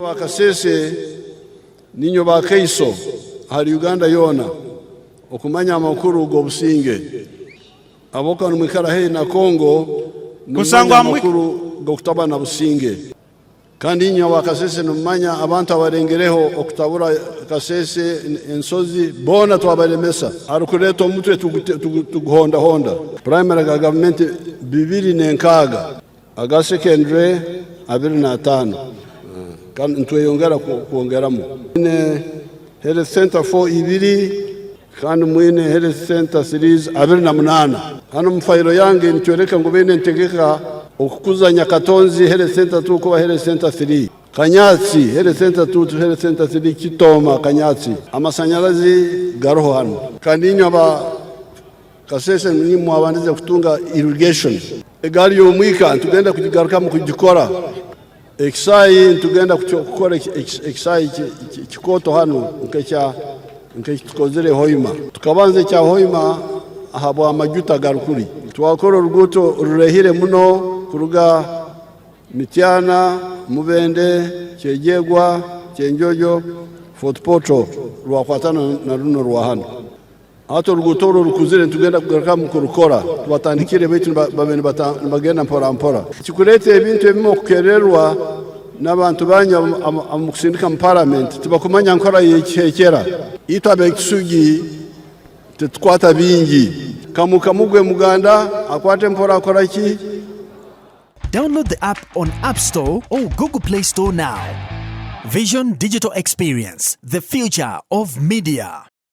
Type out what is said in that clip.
Bakasese ninyo bakaiso hari Uganda yona okumanya amakuru go businge aboka numikara he na Kongo kusangwa amakuru go kutabana businge kandi ninyo bakasese numanya abantu abarengereho okutabura kasese ensozi bona twabalemesa arukuleto omutwe tuguhonda honda primary government 2006 aga secondary 25 kan ntweyongera kuongeramo ne health center 4 ibiri kandi mwine health center series 28 hano mfairo yange ntwereka ngo bene ntegeka okukuzanya Katonzi health center 2 kuba health center 3 Kanyatsi health center 2 health center 3 Kitoma Kanyatsi amasanyarazi garoho hano kandi inyo aba kasese ni mwabandize kutunga irrigation egari yo mwika tugenda kujigaruka mu kujikora exai tugenda gukora exai kikoto hano nkekikozere Hoima tukabanze cya Hoima ahabo amajuta garukuri twakora uruguto rurehire muno kuruga Mityana Mubende Kyegegwa Kyenjojo Fort Portal rwakwatana na runo rwa hano ato rugutoro rukuzire tugenda kugaruka mu kurukora tubatandikire bitu babene bagenda mpora kikurete ibintu bimo kukererwa n'abantu banya amukusindika mu parliament tubakumanya nkora yekera itabe kisugi tetwata bingi kamugwe muganda akwate mpora akora ki. Download the app on App Store or Google Play Store now. Vision Digital Experience, the future of media.